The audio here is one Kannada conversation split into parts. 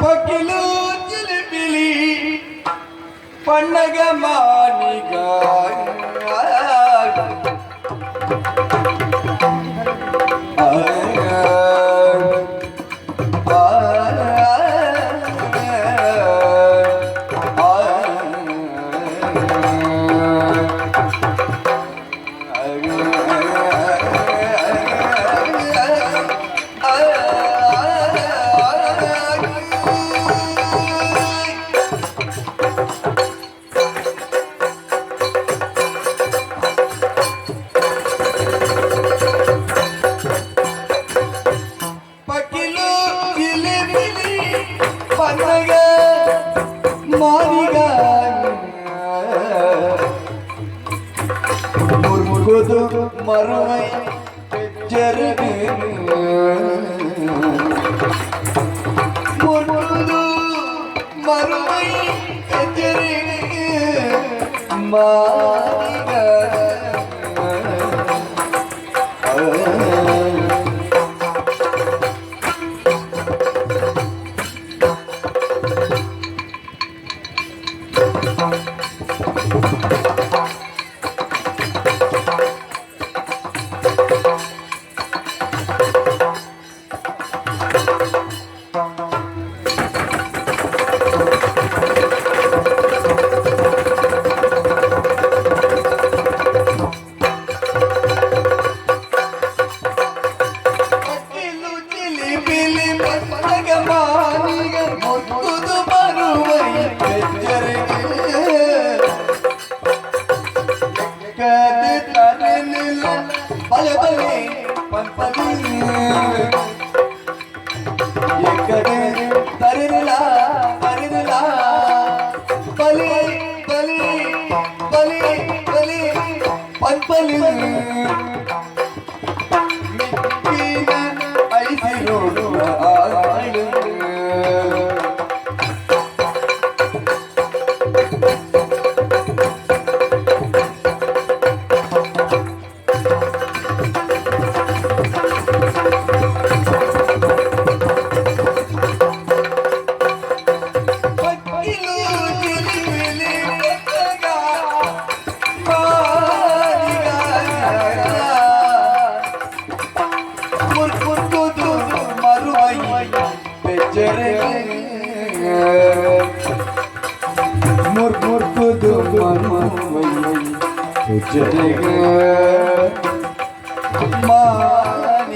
పకిలు చిలిపిలి పండగ మానిగా மறுமை பெற்றருகு மறுமை பெற்றருகு மாறிக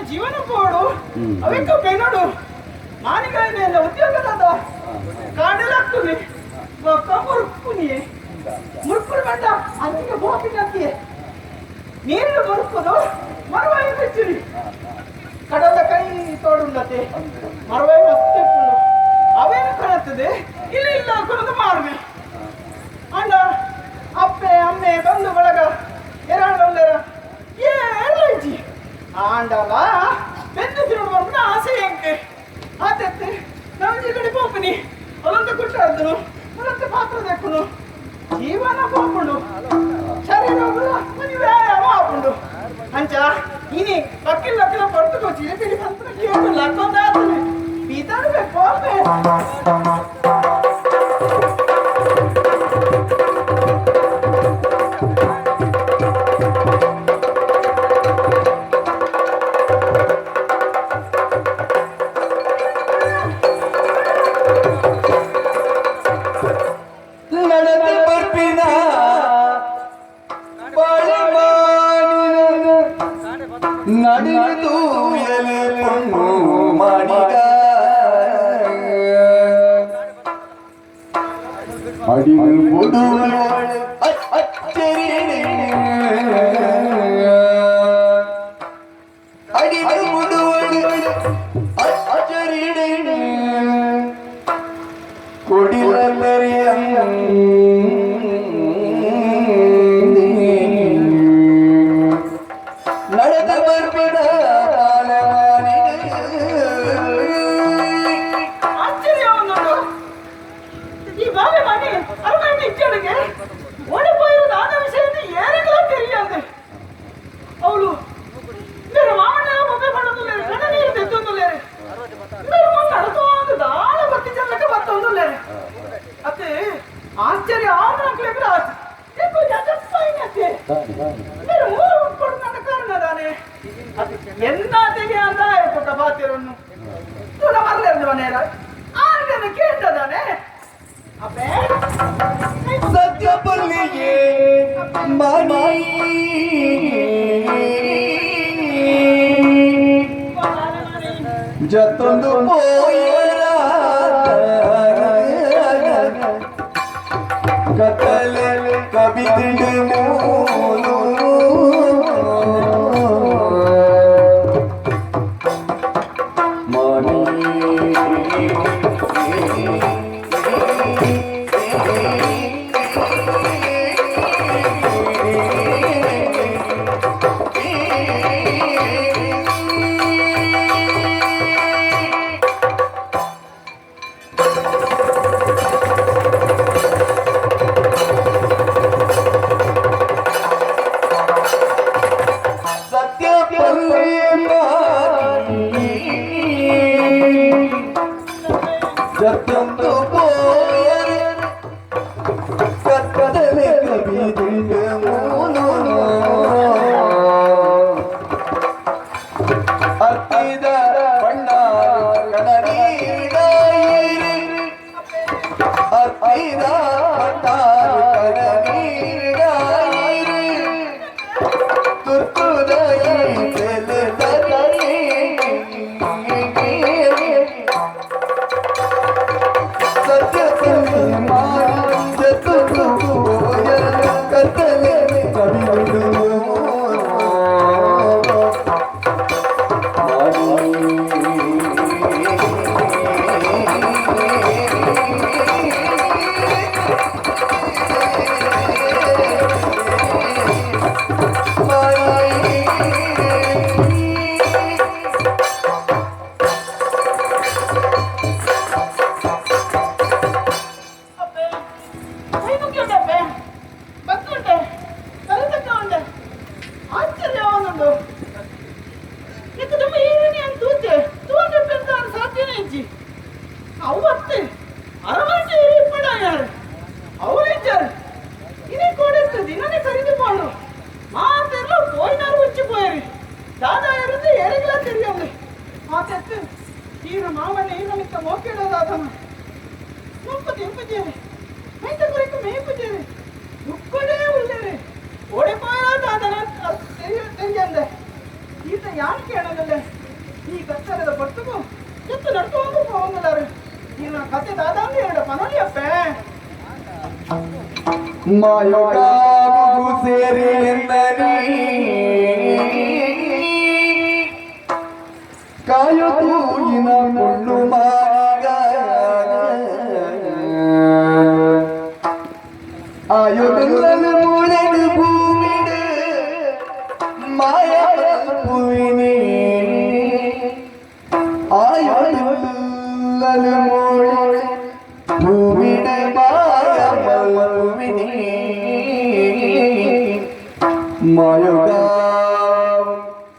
ಜೀವನ ಪೋಡು ಅವಕ್ಕೆ ಬೆನ್ನೋಡು ಮಾನಿಗಾಯಿನ ಉದ್ಯೋಗದ ಕಾಡಲಾಗ್ತದೆ ಮುರುಕುನಿ ಮುರುಕುಡು ಬಂದ ಅಂತಿಗೆ ಬೋಪಿನಂತೆ ನೀರು ಮುರುಕುದು ಮರವಾಯಿ ಬೆಚ್ಚಿರಿ ಕಡದ ಕೈ ತೋಡುಂದತೆ ಮರವಾಯಿ ಮಸ್ತು ಅವೇನು ಕಾಣುತ್ತದೆ ಇಲ್ಲ ಇಲ್ಲ ಕುಡಿದು ಮಾಡ್ವಿ ಅಣ್ಣ ಅಪ್ಪೆ ಅಮ್ಮೆ ಬಂಧು ಬಳಗ కడుతును మనకి పాత్ర దక్కును జీవన పోకుండు శరీరం మరి వ్యాయామం ఆపుండు అంచా ఇని పక్కిళ్ళ పట్టుకొచ్చి పిడి పంతున కేడు లక్కొందాతుని పీతాడు పోపే நடுதூயலே பொண்ணு மணிக அடிகள் முடுவல் அடிகள் முடுவல் அச்சரிடை கொடில பெரியம் ಆಶ್ಚರ್ಯ என்ன தெரியாதா இருக்க பாத்திரன்னு துணை வரல இருந்தவனே ஆறு கேட்டதானே அப்பே சத்யபல்லியே மணி ಜತ್ತೊಂದು ಪೋಯರ ಕತ್ತಲೆ ಕವಿತಿಂಡು ಮೂಲು ಜತ್ತೊಂದು ಪೋಯರ ಕತ್ತಲೆ ಕವಿತಿಂಡು ಮೂಲು ಅತ್ತಿದ ಬಣ್ಣ ಕಣನೀರಾಯಿರಿ ಅತ್ತಿದ ಬಣ್ಣ ಕಣನೀರಾಯಿರಿ ತುರ್ತುದಯ ತೆಲೆದರಿ ಸತ್ಯಪಲ್ಲಿ ಮಾರಿ ಜತ್ತೊಂದು ಪೋಯರ ಕತ್ತಲೆ ಕವಿತಿಂಡು ಮಾಯೋಗಾವು ಸೇರಿ ಎಂದನಿ ಕಾಯುತ್ತೂಯಿನ ಮುಳ್ಳು ಮಾಗ ಆಯುಧಗಳ ಮೂಳೆದು ಭೂಮಿಡು ಮಾಯಪುವಿನಿ ಆಯುಧಗಳ ಮೂಳೆ ಭೂಮಿ ಭೂಮಿಡೆ ಮಾಯ ಮಲ್ವಿನಿ ಮಾಯುಗ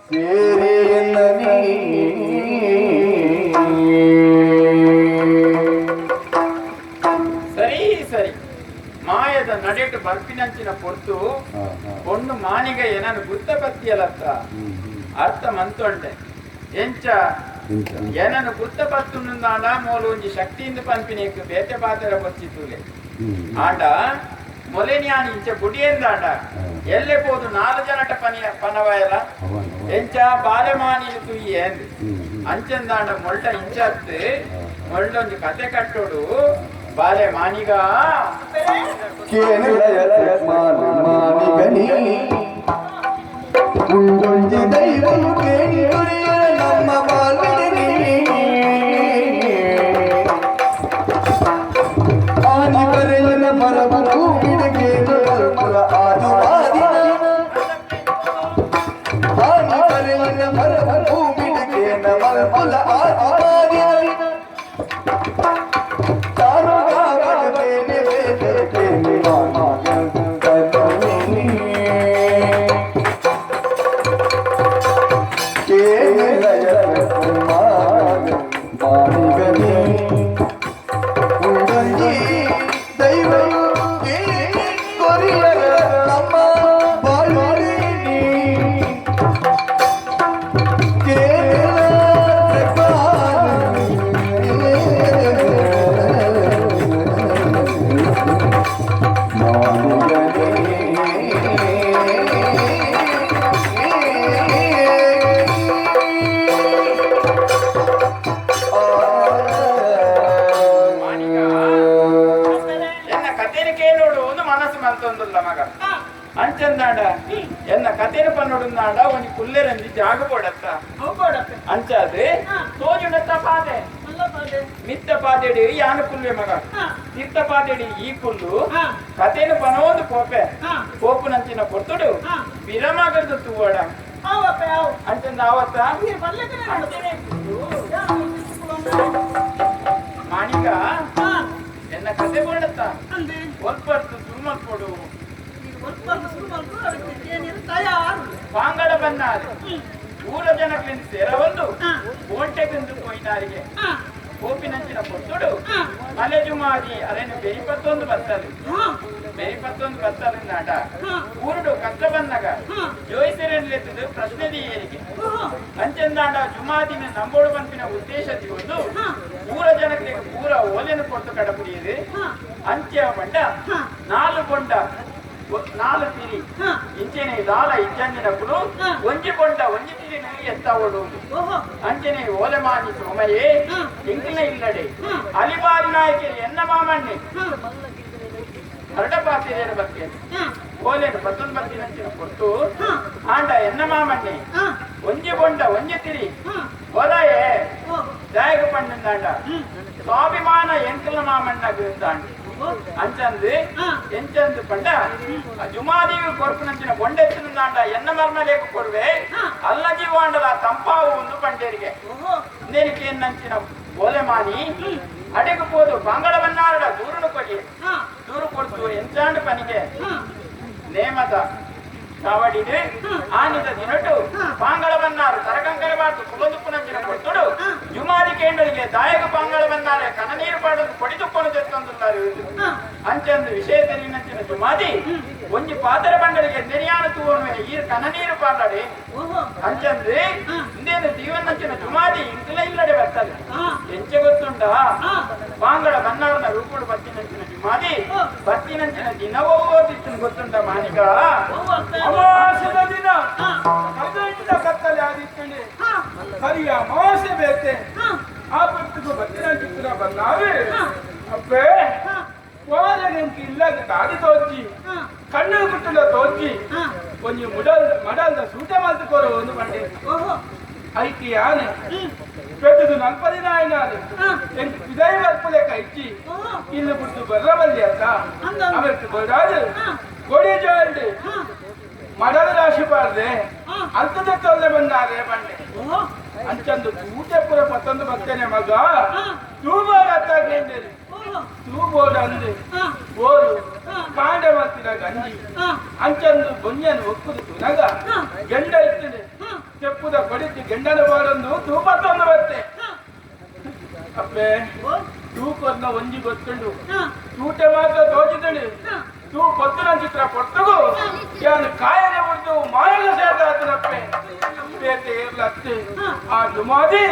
ಸೇರಿ ಎನ್ನನಿ ಸರಿ ಸರಿ ಮಾಯದ ನಡೆಟ್ಟು ಬರ್ಪಿನಂಚಿನ ಪೊರ್ತು ಒಂದು ಮಾನಿಗ ಏನನ್ನು ಗುತ್ತ ಬತ್ತಿಯಲತ್ತ ಅರ್ಥ ಮಂತೊಂಡೆ ಎಂಚ ಏನನ್ನು ಗುತ್ತ ಬತ್ತುಂದಾಂಡ ಮೂಲು ಒಂಜಿ ಶಕ್ತಿಯಿಂದ ಪಂಪಿನೇಕ್ ಬೇತೆ ಪಾತೆರ ಬಚ್ಚಿತ್ತುಲೆ ಆಂಡ ಮೊಲೆನಿಯಾನಿ ಇಂಚ ಗುಡಿಯಂದಾಂಡ ಎಲ್ಲೆ ಪೋದು 4 ಜನಟ ಪನವಾಯಲ ಎಂಚ ಬಾಲೆಮಾನಿ ತುಯಿ ಏಂದು ಅಂಚಂದಾಂಡ ಮೊಳ್ಳ ಇಂಚತ್ತು ಮೊಳ್ಳೊಂದು ಕತೆ ಕಟ್ಟೋಡು ಬಾಲೆ ಮಾನಿಗ ಮಾನಿಗನಿ ಉಂಡೊಂಜಿ ದೈವನು ಕೇಳಿ ನಮ್ಮ ಮಾಲ್ವಿನಿ ಆನಿ ಕರೆಯನ ಮರಬ ಭೂಮಿಗೆ ಮರ ಆದಿವಾದಿನ ಆನಿ ಕರೆಯನ ಮರಬ ಭೂಮಿಗೆ ಮರ ಆದಿವಾದಿನ ಅಂಚಂದಾಂಡ ಎನ್ನ ಕತೆನ ಪನ್ನೊಡುಂದಾಂಡ ಒಂಜಿ ಕುಲ್ಲೆರಂಜಿ ಜಾಗ ಬೋಡತ್ತ ಅಂಚಾದೆ ತೋಜುಂಡತ್ತ ಪಾದೆ ಮಿತ್ತ ಪಾದೆಡಿ ಯಾನ ಕುಲ್ವೆ ಮಗ ತೀರ್ಥ ಪಾದೆಡಿ ಈ ಕುಲ್ಲು ಕತೆನ ಪನೋಂದು ಕೋಪೆ ಕೋಪುನಂಚಿನ ಕೊರ್ತುಡು ವಿರಮಗದ ತೂವಡ ಅಂಚಂದ ಆವತ್ತ ಮಾಣಿಕ ಎನ್ನ ಕತೆ ಬೋಡತ್ತ ಒಲ್ಪರ್ತು ಸುಮ್ಮತ್ ಕೊಡು ಪಾಂಗಡ ಬನ್ನಾರು ಊರ ಜನಕ್ಕಿಂದ ಸೇರವೊಂದು ಕೋಟೆ ಬಿಂದು ಕೊಯ್ನಾರಿಗೆ ಕೋಪಿನಂಚಿನ ಕೊಟ್ಟುಡು ಮಲೆಜುಮಾರಿ ಅರೇನು ಬೆರಿಪತ್ತೊಂದು ಬತ್ತಲು ನಾಟ ಊರುಡು ಕಷ್ಟ ಬಂದಾಗ ಜೋಯಿಸರೆನ್ಲೆತ್ತದು ಪ್ರಶ್ನೆ ಏರಿಗೆ ಅಂಚಂದಾಂಡ ಜುಮಾದಿನ ನಂಬೋಡು ಪಂಪಿನ ಉದ್ದೇಶ ತಿಗೊಂಡು ಊರ ಜನಕ್ಕೆ ಪೂರ ಓಲೆನು ಕೊಟ್ಟು ಕಡಪುಡಿಯದು ಅಂಚೆ ಬಂಡ 4 ಕೊಂಡ 4 ತಿರಿ ಇಂಚೆನೆ ದಾಲ ಇಜ್ಜಂಜಿನప్పుడు ಒಂಜಿ ಕೊಂಡ ಒಂಜಿ ತಿರಿನಲ್ಲಿ ಎತ್ತಾವಡುವುದು ಅಂಚೆನೆ ಓಲೆಮಾನಿ ಸೋಮಯೇ ಇಂಕಿನ ಇಲ್ಲಡೆ ಅಲಿಬಾರಿ ನಾಯಕರು ಎನ್ನ ಮಾಮಣ್ಣೆ ಹರಡಪಾತಿರೇನ ಬಗ್ಗೆ ಓಲೆನು ಬತ್ತೊಂದು ಬತ್ತಿನಂಚಿನ ಕೊಟ್ಟು ಆಂಡ ಎನ್ನ ಮಾಮಣ್ಣೆ ಒಂಜಿ ಕೊಂಡ ಒಂಜಿ ತಿರಿ ಒಲಯೇ ಜಾಯಗ ಪಣ್ಣಂದಾಂಡ ಸ್ವಾಭಿಮಾನ ಎಂಕಲ ಮಾಮಣ್ಣಗ ದಾಂಡಿ ಅಂಚಂದು ಎಂಚಂದು ಪಂಡ ಜುಮಾದಿಗೆ ಕೊರಪುನಂಚಿನ ಬೊಂಡೆತ್ತಿನಾಂಡ ಎನ್ನ ಮರ್ಮಲೇಕ ಕೊಡುವೆ ಅಲ್ಲ ಜೀವಾಂಡದ ತಂಪಾವು ಒಂದು ಪಂಡೇರಿಗೆ ಇಂದೇನಿಕೆ ಎನ್ನಂಚಿನ ಓಲೆಮಾನಿ ಅಡೆಗೆ ಪೋದು ಬಂಗಳ ಬನ್ನಾರಡ ದೂರನು ಕೊಡಿ ದೂರು ಕೊಡ್ತು ಎಂಚಾಂಡು ಪನಿಗೆ ನೇಮದ ಕಾವಡಿದು ಆನಿದ ದಿನಟು ಪಾಂಗಳ ಬನ್ನಾರು ತರಕಂಕರಬಾರ್ದು ಕುಲದುಪ್ಪುನಂಚಿನ ಕೊಟ್ಟುಡು ಜುಮಾದಿ ಕೇಂದ್ರರಿಗೆ ದಾಯಕ ಪಾಂಗಳ ಬನ್ನಾರೆ ಕನ ನೀರು ಪಾಡೋದು ಕೊಡಿದುಪ್ಪನು ತೆತ್ತೊಂದುಲ್ಲಾರು ಅಂಚಂದು ವಿಷಯ ತೆಲಿನಂಚಿನ ಜುಮಾದಿ ಒಂಜಿ ಪಾತರ ಬಂಡರಿಗೆ ನೆರಿಯಾನ ತೂವನು ಈ ಕನ ನೀರು ಪಾಡಾಡಿ ಅಂಚಂದು ಇಂದೇನು ಜೀವನಂಚಿನ ಜುಮಾದಿ ಇಂಕಲ ಇಲ್ಲಡೆ ಬರ್ತದೆ ಎಂಚೆ ಗೊತ್ತುಂಡ ಪಾಂಗಳ ಬನ್ನಾರನ ರೂಪುಡು ಬತ್ತಿನಂಚಿನ ಜುಮಾದಿ ಬತ್ತಿನಂಚಿನ ದಿನವೋ ತಿತ್ತನು ಗೊತ್ತುಂಡ ಮಾನಿಕ ಅಮಾವಾಸ್ಯದ ದಿನ ಕೈಯಿಂದ ಕತ್ತಲೆ ಆದಿತ್ತಂಡೆ ಸರಿಯ ಅಮಾವಾಸ್ಯೆ ಬೇತೆ ಆ ಪುಸ್ತಕ ಬತ್ತಿನ ಬಂದಾವೆ ಅಪ್ಪೇ ಓದನೆಂಕಿ ಇಲ್ಲದ ದಾದಿ ತೋಚಿ ಕಣ್ಣು ಬಿಟ್ಟಲ ತೋಚಿ ಒಂಜಿ ಮಡಲ್ದ ಸೂಟೆ ಮಾತುಕೋರು ಒಂದು ಬಂಡೆ ಐತಿ ಆನೆ పెద్దది నల్పది నాయనాలు విదయ వర్పులేక ఇచ్చి ఇల్లు పుట్టు బర్రవల్లి అక్క అవరికి బొరాదు కొడి జోల్డు ಮಡಲ ರಾಶಿ ಪಾರ್ದೆ ಅಂತದ ತೊಲ್ಲೆ ಬಂದಾರೆ ಬಂಡೆ ಅಂಚಂದು ಊಟೆ ಪುರ 11 ಬರ್ತೇನೆ ಮಗ ತೂಬಾರ ಅತ್ತಾಗೇಂದೇರಿ ತೂಬೋಡು ಅಂದು ಓರು ಕಾಂಡ ಮತ್ತಿನ ಗಂಜಿ ಅಂಚಂದು ಬೊಂಜನು ಒಕ್ಕುದು ತುನಗ ಗೆಂಡ ಇತ್ತದೆ ಚೆಪ್ಪುದ ಕೊಡಿತು ಗೆಂಡನ ಬಾಡೊಂದು ತೂಪತ್ತೊಂದು ಬತ್ತೆ ಅಪ್ಪೆ ತೂಕೊರ್ನ ಒಂಜಿ ಗೊತ್ತುಂಡು ತೂಟೆ ಮಾತ್ರ ತೋಚಿದಳು ತೂ ಪೊತ್ತುನ ಚಿತ್ರ ಪೊತ್ತಗು ಯಾನು ಕಾಯನೆ ಬಿಡ್ತು ಮಾಯಗ ಸೇರ್ದಾತನಪ್ಪೆ ಬೇತೆ ಇರ್ಲತ್ತೆ ಆ ದುಮಾದಿ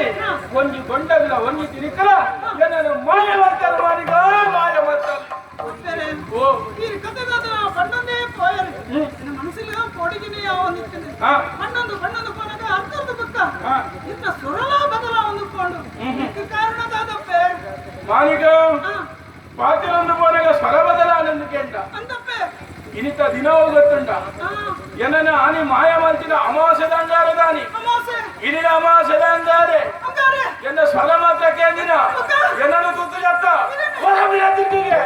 ಒಂಜಿ ಗೊಂಡಲ್ಲ ಒಂಜಿ ತಿರಿಕಲ ಏನನ್ನು ಮಾಯ ಮಾಡ್ತಾರೆ ಮಾಡಿಗ ಮಾಯ ಮಾಡ್ತಾರೆ ಓ ಈ ಕಥೆದಾದ ಬಣ್ಣನೇ ಪೋಯರು ನನ್ನ ಮನಸ್ಸಿಗೆ ಕೊಡಿಗಿನಿ ಯಾವ ನಿಂತಿದೆ ಬಣ್ಣೊಂದು ಪೋನಾಗ ಅರ್ಥದ ಪಕ್ಕ ಇನ್ನ ಸುರಲ ಬದಲ ಹೊಂದಿಕೊಂಡು ಇದಕ್ಕೆ ಕಾರಣದಾದಪ್ಪೆ ಮಾನಿಗ ಪಾತಿರೊಂದು ಪೋನಾಗ ಸ್ವರ ಬದಲ ಆನಂದ ಕೇಂದ್ರ ಅಂತಪ್ಪೆ ಇನಿತ ದಿನವೂ ಗೊತ್ತುಂಟ ಏನನ್ನ ಆನಿ ಮಾಯ ಮಾಡ್ತಿನ ಅಮಾವಾಸ್ಯದ ಅಂಗಾರದಾನಿ ಅಮಾಸೆ ಇದಿನ ಅಮಾವಾಸ್ಯದ ಅಂಗಾರೆ ಅಂಗಾರೆ ಎನ್ನ ಸ್ವರ ಮಾತ್ರ ಕೇಂದಿನ ಏನನ್ನು ತುತ್ತು ಜತ್ತ ಹೊರ ಬಿಡ ತಿಂಡಿಗೆ